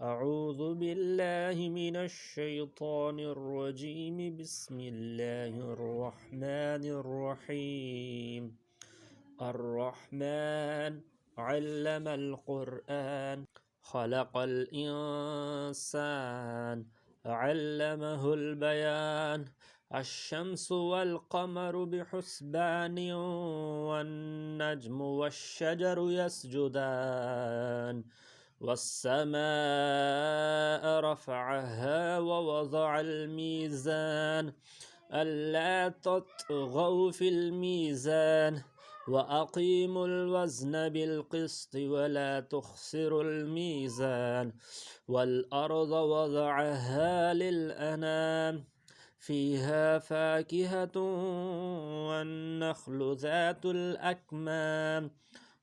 أعوذ بالله من الشيطان الرجيم. بسم الله الرحمن الرحيم. الرحمن علم القرآن خلق الإنسان علمه البيان. الشمس والقمر بحسبان والنجم والشجر يسجدان والسماء رفعها ووضع الميزان ألا تطغوا في الميزان وأقيموا الوزن بالقسط ولا تخسروا الميزان والأرض وضعها للأنام فيها فاكهة والنخل ذات الأكمام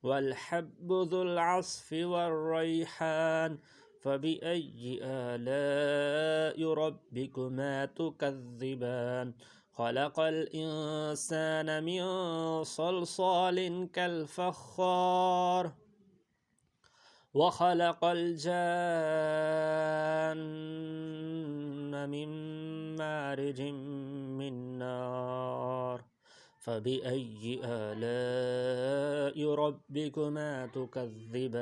والحب ذو العصف والريحان فبأي آلاء ربكما تكذبان خلق الإنسان من صلصال كالفخار وخلق الجان من مارج من نار فبأي آلاء ربكما تكذبان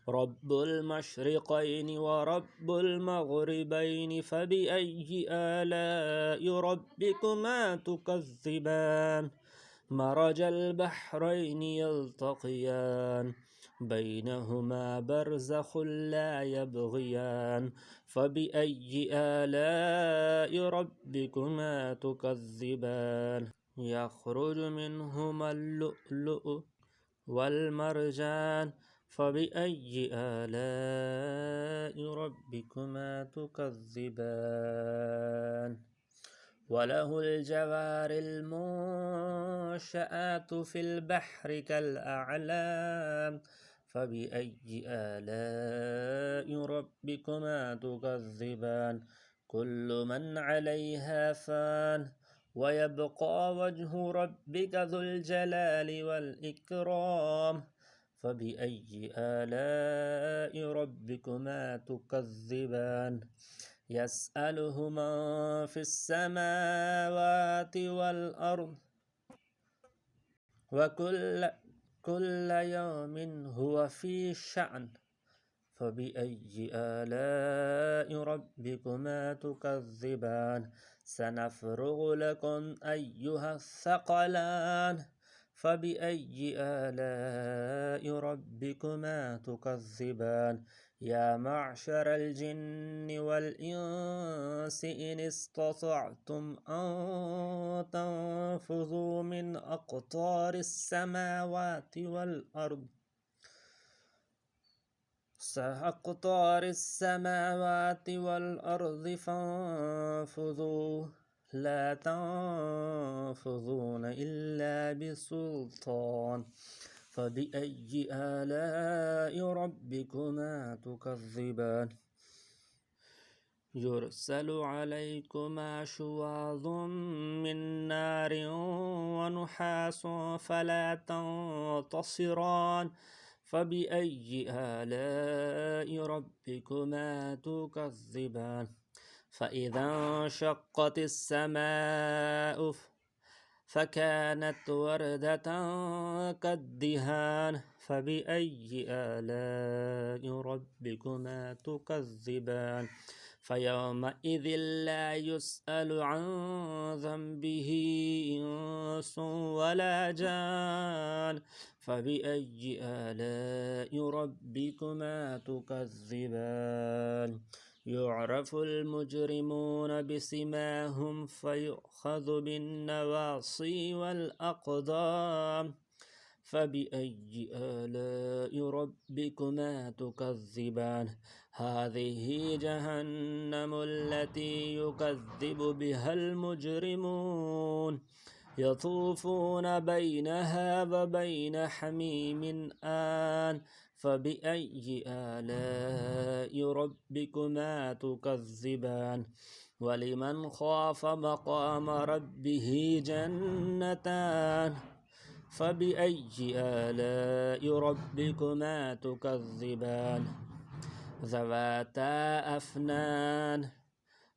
رب المشرقين ورب المغربين فبأي آلاء ربكما تكذبان مرج البحرين يلتقيان بينهما برزخ لا يبغيان فبأي آلاء ربكما تكذبان يخرج منهما اللؤلؤ والمرجان فبأي آلاء ربكما تكذبان وله الجوار المنشآت في البحر كالأعلام فبأي آلاء ربكما تكذبان كل من عليها فان ويبقى وجه ربك ذو الجلال والإكرام فبأي آلاء ربكما تكذبان يسأله من في السماوات والأرض وكل يوم هو في شأن فبأي آلاء ربكما تكذبان سنفرغ لكم أيها الثقلان فبأي آلاء ربكما تكذبان يا معشر الجن والإنس إن استطعتم أن تنفذوا من أقطار السماوات والأرض فانفذوا لا تنفذون إلا بسلطان فبأي آلاء ربكما تكذبان يرسل عليكما شواظ من نار ونحاس فلا تنتصران فبأي آلاء ربكما تكذبان فإذا انشقت السماء فكانت وردة كالدهان فبأي آلاء ربكما تكذبان فيومئذ لا يسأل عن ذنبه إنس ولا جان فبأي آلاء ربكما تكذبان يعرف المجرمون بسماهم فيؤخذ بالنواصي والأقدام فبأي آلاء ربكما تكذبان هذه جهنم التي يكذب بها المجرمون يطوفون بينها وبين حميم آن فبأي آلاء ربكما تكذبان ولمن خاف مقام ربه جنتان فبأي آلاء ربكما تكذبان ذواتا أفنان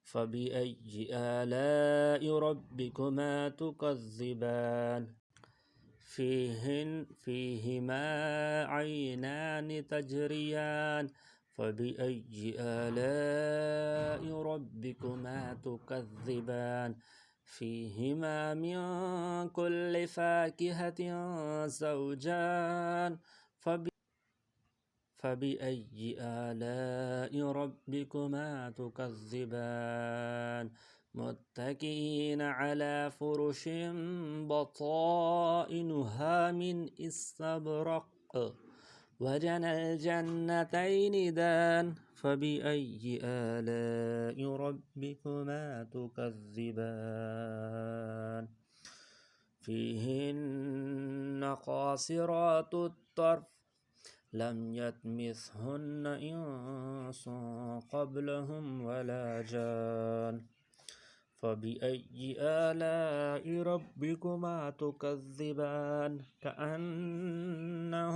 فبأي آلاء ربكما تكذبان فيهما عينان تجريان فبأي آلاء ربكما تكذبان فيهما من كل فاكهة زوجان فبأي آلاء ربكما تكذبان متكئين على فرش بطائنها من استبرق وجنى الجنتين دان فبأي آلاء ربكما تكذبان فيهن قاصرات الطرف لم يطمثهن إنس قبلهم ولا جان فبأي آلاء ربكما تكذبان كأنهن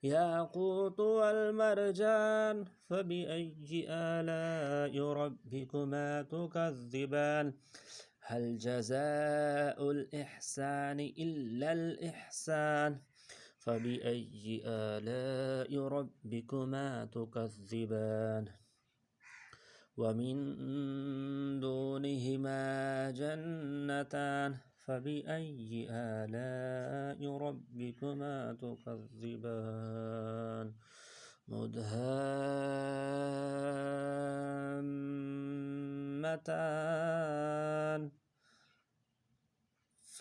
الياقوت والمرجان فبأي آلاء ربكما تكذبان هل جزاء الإحسان إلا الإحسان فبأي آلاء ربكما تكذبان ومن دونهما جنتان فبأي آلاء ربكما تكذبان مدهامتان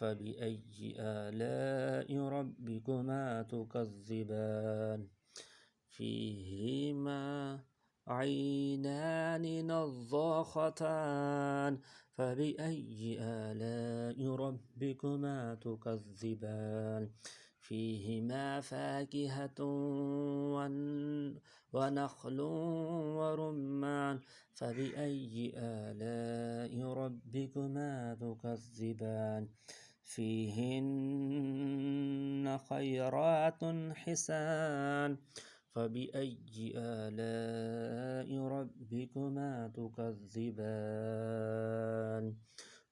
فبأي آلاء ربكما تكذبان فيهما عينان نضاختان فبأي آلاء ربكما تكذبان فيهما فاكهة ونخل ورمان فبأي آلاء ربكما تكذبان فيهن خيرات حسان فبأي آلاء ربكما تكذبان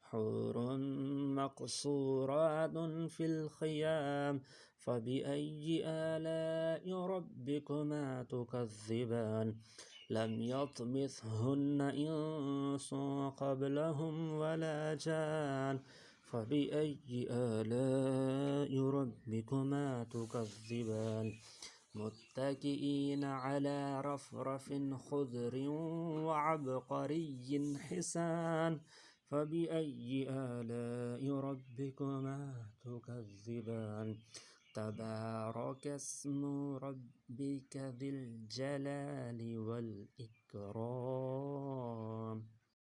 حور مقصورات في الخيام فبأي آلاء ربكما تكذبان لم يطمثهن إنس قبلهم ولا جان فبأي آلاء ربكما تكذبان متكئين على رفرف خضر وعبقري حسان فبأي آلاء ربكما تكذبان تبارك اسم ربك ذي الجلال والإكرام